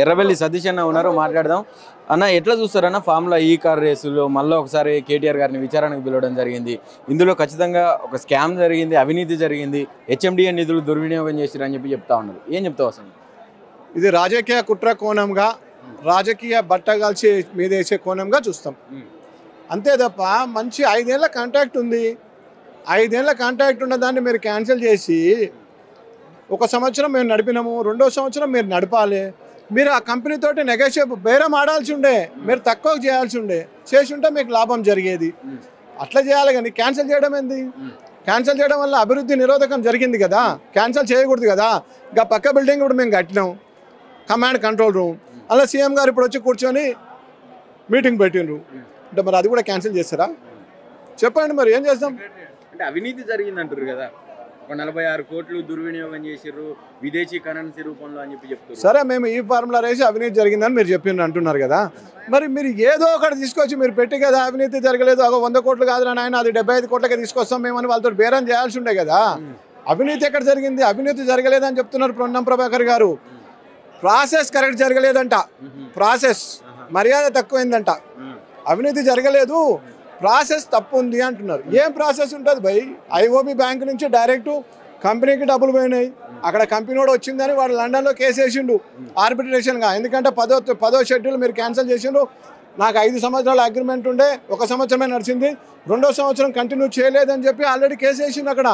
ఎర్రబెల్లి సతీష్ అన్న ఉన్నారు, మాట్లాడదాం. అన్న ఎట్లా చూస్తారన్న ఫార్ములా ఈ కార్ రేసులో మళ్ళీ ఒకసారి కేటీఆర్ గారిని విచారణకు పిలవడం జరిగింది. ఇందులో ఖచ్చితంగా ఒక స్కామ్ జరిగింది, అవినీతి జరిగింది, హెచ్ఎండిఏ నిధులు దుర్వినియోగం చేశారని చెప్తా ఉన్నారు. ఏం చెప్తావు అసలు? ఇది రాజకీయ కుట్ర కోణంగా, రాజకీయ బట్టగాల్చి మీద వేసే కోణంగా చూస్తాం అంతే తప్ప. మంచి 5 ఏళ్ల కాంట్రాక్ట్ ఉంది, 5 ఏళ్ల కాంట్రాక్ట్ ఉన్న దాన్ని మీరు క్యాన్సిల్ చేసి 1 సంవత్సరం మేము నడిపినాము, 2వ సంవత్సరం మీరు నడపాలి. మీరు ఆ కంపెనీతోటి నెగోషియేట్ బేరం ఆడాల్సి ఉండే, మీరు తక్కువ చేయాల్సి ఉండే, చేసి ఉంటే మీకు లాభం జరిగేది. అట్లా చేయాలి కానీ క్యాన్సిల్ చేయడం ఏంది? క్యాన్సిల్ చేయడం వల్ల అభివృద్ధి నిరోధకం జరిగింది కదా, క్యాన్సిల్ చేయకూడదు కదా. ఇంకా పక్క బిల్డింగ్ ఇప్పుడు మేము కట్టినాం, కమాండ్ కంట్రోల్ రూమ్, అలా సీఎం గారు ఇప్పుడు వచ్చి కూర్చొని మీటింగ్ పెట్టిండ్రు అంటే మరి అది కూడా క్యాన్సిల్ చేస్తారా? చెప్పండి మరి ఏం చేస్తాం? అంటే అవినీతి జరిగింది అంటారు కదా, 46 కోట్లు దుర్వినియోగం చేసిర్రు విదేశీ కరెన్సీ రూపంలో అని చెప్తారు. సరే, మేము ఈ ఫార్ములా రేసి అవినీతి జరిగిందని మీరు చెప్పిండ్రు అంటున్నారు కదా, మరి మీరు ఏదో ఒకటి తీసుకొచ్చి మీరు పెట్టి కదా అవినీతి జరగలేదు, 100 కోట్లు కాదురా నాయన అది 75 కోట్లకే తీసుకొస్తాం మేమని వాళ్ళతో బేరం చేయాల్సి ఉండే కదా. అవినీతి ఎక్కడ జరిగింది? అవినీతి జరగలేదని చెప్తున్నారు పొన్నం ప్రభాకర్ గారు. ప్రాసెస్ కరెక్ట్ జరగలేదంట, ప్రాసెస్ మర్యాద తక్కువైందంట, అవినీతి జరగలేదు, ప్రాసెస్ తప్పు ఉంది అంటున్నారు. ఏం ప్రాసెస్ ఉంటుంది భయ్? ఐఓబి బ్యాంక్ నుంచి డైరెక్ట్ కంపెనీకి డబ్బులు పోయినాయి, అక్కడ కంపెనీ కూడా వచ్చిందని వాడు లండన్లో కేసు వేసిండు ఆర్బిట్రేషన్గా. ఎందుకంటే 10వ షెడ్యూల్ మీరు క్యాన్సిల్ చేసిండు. నాకు 5 సంవత్సరాల అగ్రిమెంట్ ఉండే, 1 సంవత్సరమే నడిచింది, 2వ సంవత్సరం కంటిన్యూ చేయలేదని చెప్పి ఆల్రెడీ కేసు వేసిండు అక్కడ.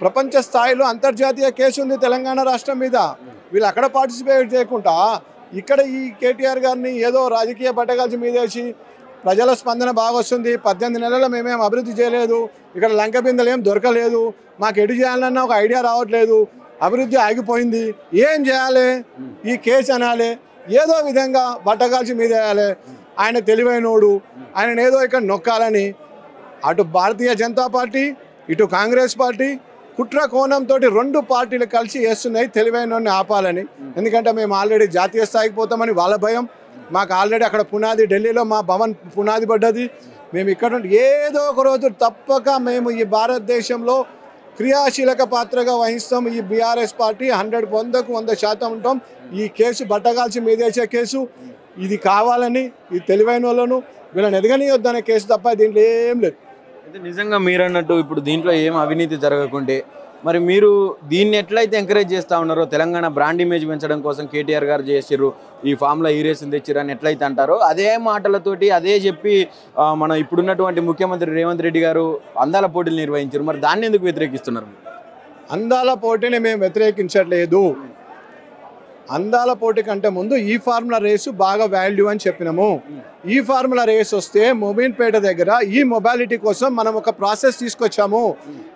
ప్రపంచ స్థాయిలో అంతర్జాతీయ కేసు ఉంది తెలంగాణ రాష్ట్రం మీద. వీళ్ళు అక్కడ పార్టిసిపేట్ చేయకుండా ఇక్కడ ఈ కేటీఆర్ గారిని ఏదో రాజకీయ బట్టగాల్చి మీద వేసి ప్రజల స్పందన బాగా వస్తుంది, 18 నెలల్లో మేమేం అభివృద్ధి చేయలేదు, ఇక్కడ లంక బిందెలు ఏం దొరకలేదు, మాకు ఎటు చేయాలన్నా ఒక ఐడియా రావట్లేదు, అభివృద్ధి ఆగిపోయింది, ఏం చేయాలి? ఈ కేసు అనాలి, ఏదో విధంగా బట్టగాల్చి మీద వేయాలి. ఆయన తెలివైనోడు, ఆయన ఏదో ఇక్కడ నొక్కాలని అటు భారతీయ జనతా పార్టీ ఇటు కాంగ్రెస్ పార్టీ కుట్ర కోణంతో 2 పార్టీలు కలిసి వేస్తున్నాయి తెలివైన ఆపాలని. ఎందుకంటే మేము ఆల్రెడీ జాతీయ స్థాయికి పోతామని వాళ్ళ భయం, మాకు ఆల్రెడీ అక్కడ పునాది ఢిల్లీలో మా భవన్ పునాది పడ్డది. మేము ఇక్కడ ఏదో ఒక రోజు తప్పక మేము ఈ భారతదేశంలో క్రియాశీలక పాత్రగా వహిస్తాం. ఈ బీఆర్ఎస్ పార్టీ 100% ఉంటాం. ఈ కేసు బట్టగాల్చి మీదేసే కేసు ఇది కావాలని, ఈ తెలివైన వాళ్ళను వీళ్ళని ఎదగనియొద్దనే కేసు తప్ప దీంట్లో ఏం లేదు. అయితే నిజంగా మీరు అన్నట్టు ఇప్పుడు దీంట్లో ఏం అవినీతి జరగకుంటే మరి మీరు దీన్ని ఎట్లయితే ఎంకరేజ్ చేస్తూ ఉన్నారో, తెలంగాణ బ్రాండ్ ఇమేజ్ పెంచడం కోసం కేటీఆర్ గారు చేసిర్రు, ఈ ఫామ్లో ఈ రేసుని తెచ్చిర్రు అని ఎట్లయితే అంటారో, అదే మాటలతోటి అదే చెప్పి మన ఇప్పుడున్నటువంటి ముఖ్యమంత్రి రేవంత్ రెడ్డి గారు అందాల పోటీలు నిర్వహించారు. మరి దాన్ని ఎందుకు వ్యతిరేకిస్తున్నారు? అందాల పోటీని మేము వ్యతిరేకించట్లేదు. అందాల పోటీ కంటే ముందు ఈ ఫార్ములా రేసు బాగా వాల్యూ అని చెప్పినాము. ఈ ఫార్ములా రేస్ వస్తే మోబిన్పేట దగ్గర ఈ మొబిలిటీ కోసం మనం ఒక ప్రాసెస్ తీసుకొచ్చాము.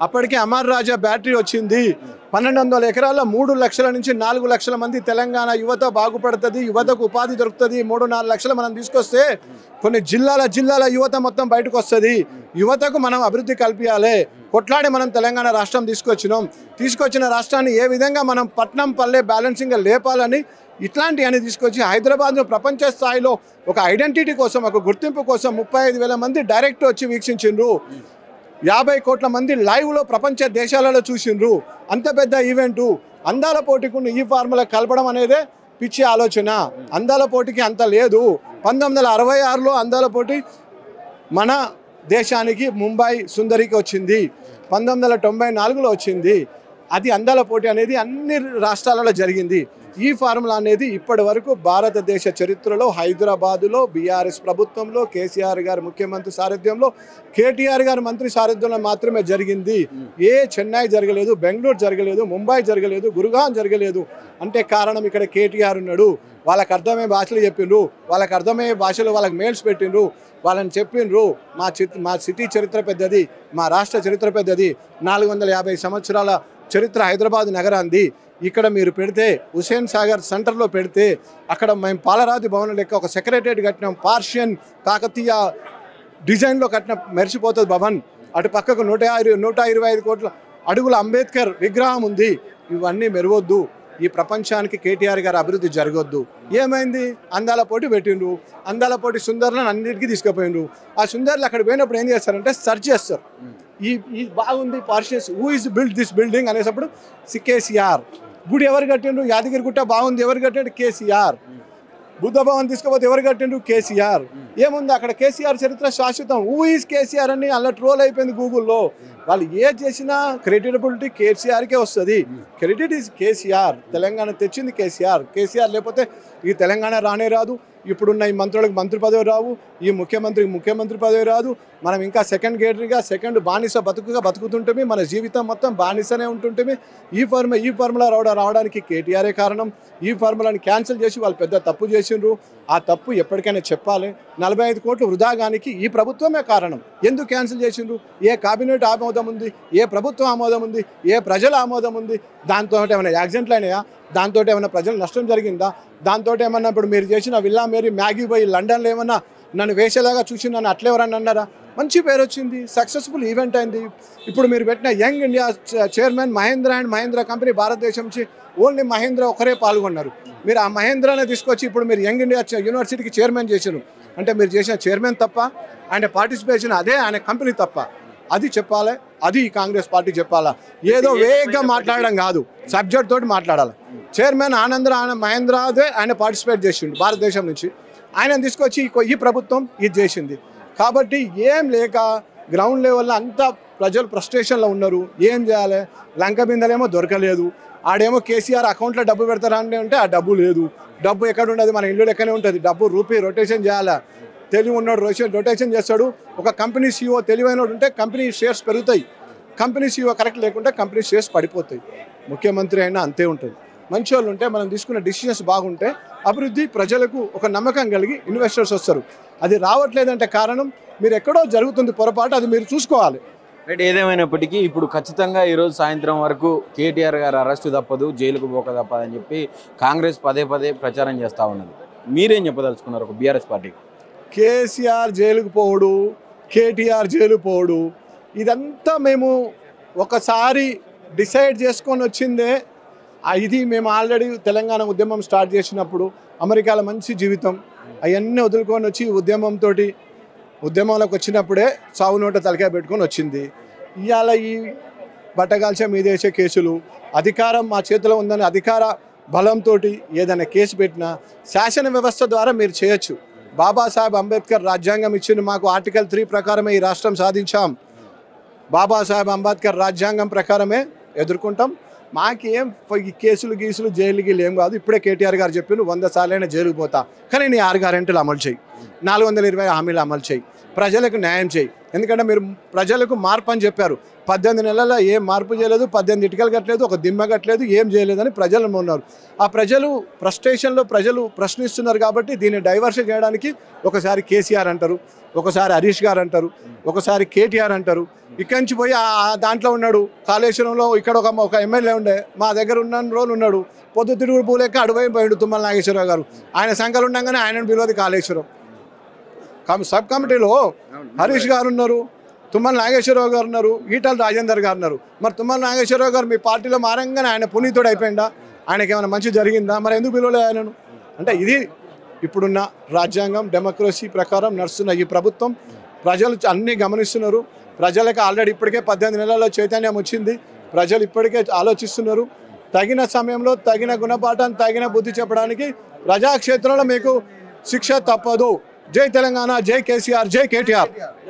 అప్పటికే అమర్ రాజా బ్యాటరీ వచ్చింది. 1200 ఎకరాల్లో 3 లక్షల నుంచి 4 లక్షల మంది తెలంగాణ యువత బాగుపడుతుంది, యువతకు ఉపాధి దొరుకుతుంది. 3-4 లక్షలు మనం తీసుకొస్తే కొన్ని జిల్లాల యువత మొత్తం బయటకు వస్తుంది. యువతకు మనం అభివృద్ధి కల్పించాలి. కొట్లాడి మనం తెలంగాణ రాష్ట్రం తీసుకొచ్చిన రాష్ట్రాన్ని ఏ విధంగా మనం పట్నం పల్లె బ్యాలెన్సింగ్గా లేపాలని ఇట్లాంటివన్నీ తీసుకొచ్చి హైదరాబాద్ను ప్రపంచ స్థాయిలో ఒక ఐడెంటిటీ కోసం, ఒక గుర్తింపు కోసం 35,000 మంది డైరెక్ట్ వచ్చి వీక్షించిండ్రు. 50 కోట్ల మంది లైవ్లో ప్రపంచ దేశాలలో చూసిండ్రు. అంత పెద్ద ఈవెంటు అందాల పోటీకి ఈ ఫార్ములా కలపడం అనేదే పిచ్చి ఆలోచన. అందాల పోటీకి అంత లేదు. 1966లో అందాల పోటీ మన దేశానికి ముంబై సుందరికి వచ్చింది, 1994లో వచ్చింది. అది అందాల పోటీ అనేది అన్ని రాష్ట్రాలలో జరిగింది. ఈ ఫార్ములా అనేది ఇప్పటి వరకు భారతదేశ చరిత్రలో హైదరాబాదులో బీఆర్ఎస్ ప్రభుత్వంలో కేసీఆర్ గారు ముఖ్యమంత్రి సారథ్యంలో, కేటీఆర్ గారు మంత్రి సారథ్యంలో మాత్రమే జరిగింది. చెన్నై జరగలేదు, బెంగళూరు జరగలేదు, ముంబై జరగలేదు, గురుగాం జరగలేదు. అంటే కారణం ఇక్కడ కేటీఆర్ ఉన్నాడు. వాళ్ళకి అర్థమయ్యే భాషలు చెప్పిండ్రు, వాళ్ళకి అర్థమయ్యే భాషలో వాళ్ళకి మెయిల్స్ పెట్టిండ్రు, వాళ్ళని చెప్పిండ్రు మా సిటీ చరిత్ర పెద్దది, మా రాష్ట్ర చరిత్ర పెద్దది, 450 సంవత్సరాల చరిత్ర హైదరాబాద్ నగరాంది. ఇక్కడ మీరు పెడితే హుసేన్ సాగర్ సెంటర్లో పెడితే అక్కడ మేము పాలరాతి భవనం లెక్క ఒక సెక్రటరియట్ కట్టినాం, పార్షియన్ కాకతీయ డిజైన్లో కట్టిన మెరిసిపోతుంది భవన్. అటు పక్కకు 125 కోట్ల అడుగుల అంబేద్కర్ విగ్రహం ఉంది. ఇవన్నీ మెరవద్దు. ఈ ప్రపంచానికి కేటీఆర్ గారు అభివృద్ధి జరగొద్దు. ఏమైంది? అందాల పోటీ పెట్టిండ్రు. అందాల పోటీ సుందర్లను అన్నిటికీ తీసుకుపోయిండ్రు. ఆ సుందర్లు అక్కడ పోయినప్పుడు ఏం చేస్తారంటే సెర్చ్ చేస్తారు. ఈ బాగుంది పార్షియస్, who is build this building అనేటప్పుడు కేసీఆర్. గుడి ఎవరు కట్టిండ్రు? యాదగిరి గుట్ట బాగుంది, ఎవరు కట్టిండు? కేసీఆర్. బుద్ధ భవన్ తీసుకుపోతే ఎవరు కట్టిండ్రు? కేసీఆర్. ఏముంది అక్కడ? కేసీఆర్ చరిత్ర శాశ్వతం. హూ ఈజ్ కేసీఆర్ అని అలా ట్రోల్ అయిపోయింది గూగుల్లో. వాళ్ళు ఏ చేసినా క్రెడిటబిలిటీ కేసీఆర్కే వస్తుంది. Credit is KCR. తెలంగాణ తెచ్చింది కేసీఆర్. కేసీఆర్ లేకపోతే ఈ తెలంగాణ రానే రాదు. ఇప్పుడున్న ఈ మంత్రులకు మంత్రి పదవి రావు, ఈ ముఖ్యమంత్రికి ముఖ్యమంత్రి పదవి రాదు. మనం ఇంకా సెకండ్ గేటరీగా సెకండ్ బానిస బతుకుతుంటే మన జీవితం మొత్తం బానిసనే ఉంటుంటే ఈ ఫార్ములా రావడానికి కేటీఆరే కారణం. ఈ ఫార్ములాని క్యాన్సిల్ చేసి వాళ్ళు పెద్ద తప్పు చేసిండ్రు. ఆ తప్పు ఎప్పటికైనా చెప్పాలి. 45 కోట్లు వృధాగానికి ఈ ప్రభుత్వమే కారణం. ఎందుకు క్యాన్సిల్ చేసిండ్రు? ఏ కేబినెట్ ఆమోదం ఉంది? ఏ ప్రభుత్వం ఆమోదం ఉంది? ఏ ప్రజల ఆమోదం ఉంది? దాంతో ఏమైనా యాక్సిడెంట్లు అయినాయా? దాంతో ఏమైనా ప్రజలు నష్టం జరిగిందా? దాంతో ఏమన్నా ఇప్పుడు మీరు చేసిన విల్లా మేరీ మ్యాగీ పోయి లండన్లో ఏమన్నా నన్ను వేసేలాగా చూసి నన్ను అట్లే ఎవరన్నా అన్నారా? మంచి పేరు వచ్చింది, సక్సెస్ఫుల్ ఈవెంట్ అయింది. ఇప్పుడు మీరు పెట్టిన young India chairman Mahindra company భారతదేశం నుంచి ఓన్లీ మహేంద్ర ఒకరే పాల్గొన్నారు. మీరు ఆ మహేంద్రనే తీసుకొచ్చి ఇప్పుడు మీరు యంగ్ ఇండియా యూనివర్సిటీకి చైర్మన్ చేశారు అంటే మీరు చేసిన చైర్మన్ తప్ప, ఆయన పార్టిసిపేషన్ అదే ఆయన కంపెనీ తప్ప? అది చెప్పాలి. అది కాంగ్రెస్ పార్టీ చెప్పాలా. ఏదో వేగంగా మాట్లాడడం కాదు, సబ్జెక్ట్ తోటి మాట్లాడాలి. చైర్మన్ మహేంద్రదే ఆయన పార్టిసిపేట్ చేసిండు భారతదేశం నుంచి. ఆయన తీసుకొచ్చి ఈ ప్రభుత్వం ఇది చేసింది. కాబట్టి ఏం లేక గ్రౌండ్ లెవెల్లో అంతా ప్రజలు ఫ్రస్ట్రేషన్లో ఉన్నారు. ఏం చేయాలి? లంక బిందెలేమో దొరకలేదు. ఆడేమో కేసీఆర్ అకౌంట్లో డబ్బు పెడతారా అంటే ఆ డబ్బు లేదు. డబ్బు ఎక్కడ ఉండదు? మన ఇల్లు లెక్కనే ఉంటుంది. డబ్బు రూపీ రొటేషన్ చేయాలా. తెలివి ఉన్నాడు రొటేషన్ చేస్తాడు. ఒక కంపెనీ సీఈఓ తెలివైనడు ఉంటే కంపెనీ షేర్స్ పెరుగుతాయి. కంపెనీ సీఈఓ కరెక్ట్ లేకుంటే కంపెనీ షేర్స్ పడిపోతాయి. ముఖ్యమంత్రి అయినా అంతే ఉంటుంది. మంచి వాళ్ళు ఉంటే, మనం తీసుకున్న డిసిషన్స్ బాగుంటే అభివృద్ధి, ప్రజలకు ఒక నమ్మకం కలిగి ఇన్వెస్టర్స్ వస్తారు. అది రావట్లేదంటే కారణం మీరు ఎక్కడో జరుగుతుంది పొరపాటు, అది మీరు చూసుకోవాలి. రైట్. ఏదేమైనప్పటికీ ఇప్పుడు ఖచ్చితంగా ఈరోజు సాయంత్రం వరకు కేటీఆర్ గారు అరెస్టు తప్పదు, జైలుకు పోక తప్పదు అని చెప్పి కాంగ్రెస్ పదే ప్రచారం చేస్తూ ఉన్నది. మీరేం చెప్పదలుచుకున్నారు ఒక బీఆర్ఎస్ పార్టీకి? కేసీఆర్ జైలుకు పోడు, కేటీఆర్ జైలు పోడు, ఇదంతా మేము ఒకసారి డిసైడ్ చేసుకొని వచ్చిందే. ఇది మేము ఆల్రెడీ తెలంగాణ ఉద్యమం స్టార్ట్ చేసినప్పుడు అమెరికాలో మంచి జీవితం అవన్నీ వదులుకొని వచ్చి ఉద్యమంలోకి వచ్చినప్పుడే సావు నోట తలకాయ పెట్టుకొని వచ్చింది. ఇవాళ ఈ బట్టగాల్చే మీదేసే కేసులు, అధికారం మా చేతిలో ఉందని అధికార బలంతో ఏదైనా కేసు పెట్టినా శాసన వ్యవస్థ ద్వారా మీరు చేయొచ్చు. బాబాసాహెబ్ అంబేద్కర్ రాజ్యాంగం ఇచ్చింది మాకు. ఆర్టికల్ 3 ప్రకారమే ఈ రాష్ట్రం సాధించాం. బాబాసాహెబ్ అంబేద్కర్ రాజ్యాంగం ప్రకారమే ఎదుర్కొంటాం. మాకేం ఈ కేసులు గీసులు జైలు గీలు ఏం కాదు. ఇప్పుడే కేటీఆర్ గారు చెప్పిండు 100 సార్లైనా జైలుకు పోతా, కానీ నీ 6 గ్యారెంటీలు అమలు చేయి, 420 హామీలు అమలు చేయి, ప్రజలకు న్యాయం చేయి. ఎందుకంటే మీరు ప్రజలకు మార్పు అని చెప్పారు. 18 నెలల్లో ఏం మార్పు చేయలేదు, 18 ఇటుకలు కట్టలేదు, ఒక దిమ్మ కట్టలేదు, ఏం చేయలేదని ప్రజలు ఉన్నారు. ఆ ప్రజలు ఫ్రస్ట్రేషన్లో ప్రజలు ప్రశ్నిస్తున్నారు. కాబట్టి దీన్ని డైవర్షన్ చేయడానికి ఒకసారి కేసీఆర్ అంటారు, ఒకసారి హరీష్ గారు అంటారు, ఒకసారి కేటీఆర్ అంటారు. ఇక్కడి నుంచి పోయి దాంట్లో ఉన్నాడు కాళేశ్వరంలో. ఇక్కడ ఒక ఎమ్మెల్యే ఉండే మా దగ్గర ఉన్న రోజులు ఉన్నాడు. పొద్దు తిరుగుడు పూలేక అడువై పోయాడు తుమ్మల నాగేశ్వరరావు గారు. ఆయన సంఖ్యలు ఉండగానే ఆయనను పిలవదు కాళేశ్వరం. సబ్ కమిటీలో హరీష్ గారు ఉన్నారు, తుమ్మల నాగేశ్వరరావు గారు ఉన్నారు, ఈటల రాజేందర్ గారు ఉన్నారు. మరి తుమ్మల నాగేశ్వరరావు గారు మీ పార్టీలో మారంగానే ఆయన పునీతుడు అయిపోయిందా? ఆయనకి ఏమైనా మంచి జరిగిందా? మరి ఎందుకు పిలవలేదు ఆయనను? అంటే ఇది ఇప్పుడున్న రాజ్యాంగం డెమోక్రసీ ప్రకారం నడుస్తున్న ఈ ప్రభుత్వం. ప్రజలు అన్నీ గమనిస్తున్నారు. ప్రజలకు ఆల్రెడీ ఇప్పటికే 18 నెలల్లో చైతన్యం వచ్చింది. ప్రజలు ఇప్పటికే ఆలోచిస్తున్నారు. తగిన సమయంలో తగిన గుణపాఠం, తగిన బుద్ధి చెప్పడానికి ప్రజాక్షేత్రంలో మీకు శిక్ష తప్పదు. జై తెలంగాణ, జై కేసీఆర్, జై కేటీఆర్.